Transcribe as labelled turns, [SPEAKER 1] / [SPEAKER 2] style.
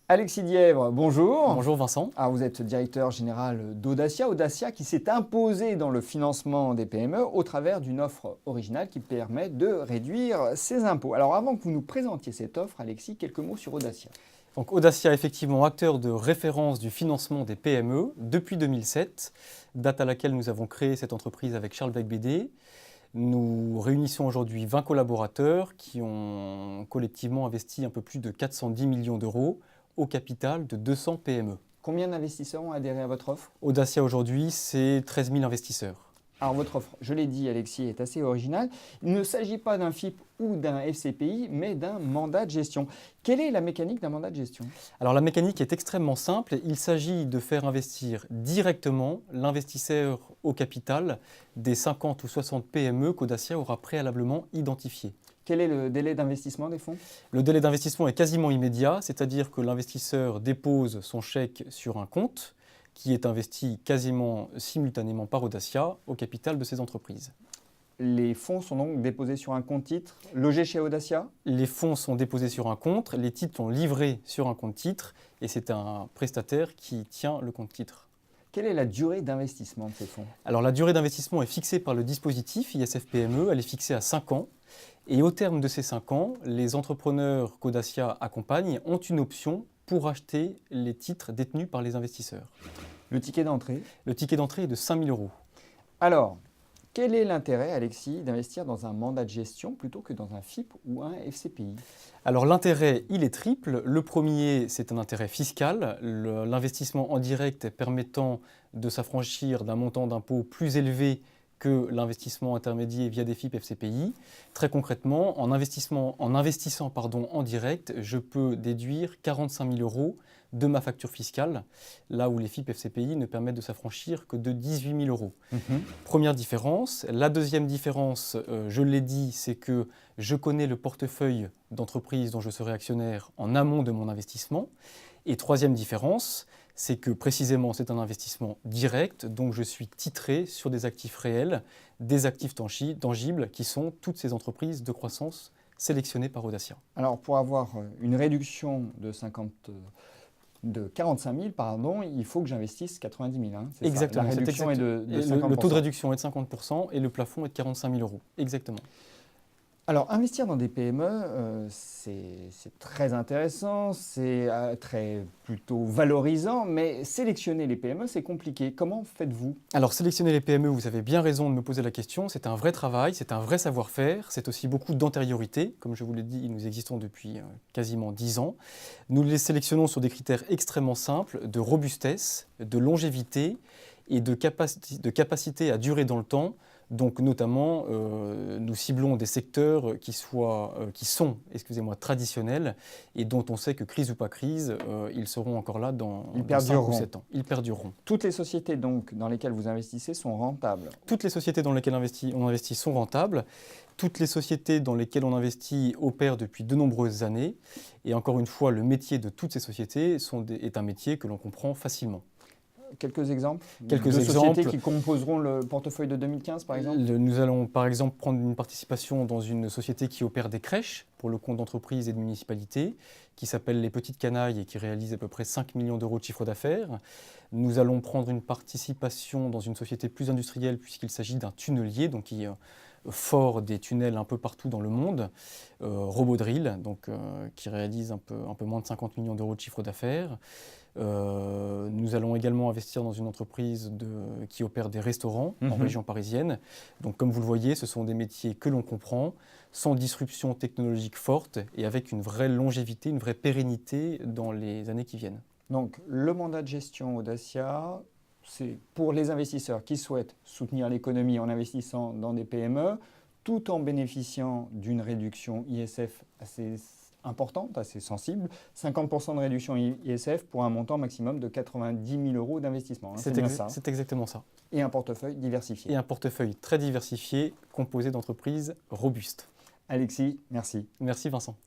[SPEAKER 1] Alexis Dièvre, bonjour.
[SPEAKER 2] Bonjour Vincent.
[SPEAKER 1] Alors, vous êtes directeur général d'Audacia. Audacia qui s'est imposé dans le financement des PME au travers d'une offre originale qui permet de réduire ses impôts. Alors avant que vous nous présentiez cette offre, Alexis, quelques mots sur Audacia.
[SPEAKER 2] Donc Audacia est effectivement acteur de référence du financement des PME depuis 2007, date à laquelle nous avons créé cette entreprise avec Charles Becbédé. Nous réunissons aujourd'hui 20 collaborateurs qui ont collectivement investi un peu plus de 410 millions d'euros au capital de 200 PME.
[SPEAKER 1] Combien d'investisseurs ont adhéré à votre offre?
[SPEAKER 2] Audacia aujourd'hui, c'est 13 000 investisseurs.
[SPEAKER 1] Alors votre offre, je l'ai dit Alexis, est assez originale. Il ne s'agit pas d'un FIP ou d'un FCPI, mais d'un mandat de gestion. Quelle est la mécanique d'un mandat de gestion?
[SPEAKER 2] Alors la mécanique est extrêmement simple. Il s'agit de faire investir directement l'investisseur au capital des 50 ou 60 PME qu'Audacia aura préalablement identifiées.
[SPEAKER 1] Quel est le délai d'investissement des fonds?
[SPEAKER 2] Le délai d'investissement est quasiment immédiat, c'est-à-dire que l'investisseur dépose son chèque sur un compte qui est investi quasiment simultanément par Audacia au capital de ces entreprises.
[SPEAKER 1] Les fonds sont donc déposés sur un compte titre logé chez Audacia?
[SPEAKER 2] Les fonds sont déposés sur un compte, les titres sont livrés sur un compte titre et c'est un prestataire qui tient le compte titre.
[SPEAKER 1] Quelle est la durée d'investissement de ces fonds?
[SPEAKER 2] Alors la durée d'investissement est fixée par le dispositif ISF-PME, elle est fixée à 5 ans. Et au terme de ces 5 ans, les entrepreneurs qu'Audacia accompagne ont une option pour acheter les titres détenus par les investisseurs.
[SPEAKER 1] Le ticket d'entrée?
[SPEAKER 2] Le ticket d'entrée est de 5 000 euros.
[SPEAKER 1] Alors, quel est l'intérêt, Alexis, d'investir dans un mandat de gestion plutôt que dans un FIP ou un FCPI?
[SPEAKER 2] Alors l'intérêt, il est triple. Le premier, c'est un intérêt fiscal, l'investissement en direct permettant de s'affranchir d'un montant d'impôt plus élevé que l'investissement intermédiaire via des FIP FCPI. Très concrètement, en investissant en direct, je peux déduire 45 000 euros de ma facture fiscale, là où les FIP FCPI ne permettent de s'affranchir que de 18 000 euros. Première différence. La deuxième différence, je l'ai dit, c'est que je connais le portefeuille d'entreprise dont je serai actionnaire en amont de mon investissement. Et troisième différence, c'est que précisément c'est un investissement direct, donc je suis titré sur des actifs réels, des actifs tangibles qui sont toutes ces entreprises de croissance sélectionnées par Audacia.
[SPEAKER 1] Alors pour avoir une réduction de 45 000, il faut que j'investisse 90 000. Hein,
[SPEAKER 2] exactement.
[SPEAKER 1] Ça. La réduction est de 50%.
[SPEAKER 2] Le taux de réduction est de 50% et le plafond est de 45 000 euros. Exactement.
[SPEAKER 1] Alors, investir dans des PME, c'est très intéressant, c'est plutôt valorisant, mais sélectionner les PME, c'est compliqué. Comment faites-vous?
[SPEAKER 2] Alors, sélectionner les PME, vous avez bien raison de me poser la question. C'est un vrai travail, c'est un vrai savoir-faire, c'est aussi beaucoup d'antériorité. Comme je vous l'ai dit, nous existons depuis quasiment 10 ans. Nous les sélectionnons sur des critères extrêmement simples de robustesse, de longévité et de capacité à durer dans le temps. Donc notamment, nous ciblons des secteurs qui sont traditionnels et dont on sait que crise ou pas crise, ils seront encore là dans 5 ou 7 ans. Ils perdureront.
[SPEAKER 1] Toutes les sociétés donc, dans lesquelles vous investissez sont rentables?
[SPEAKER 2] Toutes les sociétés dans lesquelles on investit sont rentables. Toutes les sociétés dans lesquelles on investit opèrent depuis de nombreuses années. Et encore une fois, le métier de toutes ces sociétés est un métier que l'on comprend facilement.
[SPEAKER 1] Quelques exemples?
[SPEAKER 2] Quelques
[SPEAKER 1] sociétés qui composeront le portefeuille de 2015, par exemple?
[SPEAKER 2] Nous allons, par exemple, prendre une participation dans une société qui opère des crèches pour le compte d'entreprises et de municipalités, qui s'appelle Les Petites Canailles et qui réalise à peu près 5 millions d'euros de chiffre d'affaires. Nous allons prendre une participation dans une société plus industrielle puisqu'il s'agit d'un tunnelier, donc qui fort des tunnels un peu partout dans le monde, Robodrill, donc, qui réalise un peu moins de 50 millions d'euros de chiffre d'affaires. Nous allons également investir dans une entreprise qui opère des restaurants en région parisienne. Donc comme vous le voyez, ce sont des métiers que l'on comprend, sans disruption technologique forte et avec une vraie longévité, une vraie pérennité dans les années qui viennent.
[SPEAKER 1] Donc le mandat de gestion Audacia, c'est pour les investisseurs qui souhaitent soutenir l'économie en investissant dans des PME, tout en bénéficiant d'une réduction ISF assez importante, assez sensible, 50% de réduction ISF pour un montant maximum de 90 000 euros d'investissement. Hein,
[SPEAKER 2] c'est exactement ça.
[SPEAKER 1] Et un portefeuille diversifié.
[SPEAKER 2] Et un portefeuille très diversifié, composé d'entreprises robustes.
[SPEAKER 1] Alexis, merci.
[SPEAKER 2] Merci Vincent.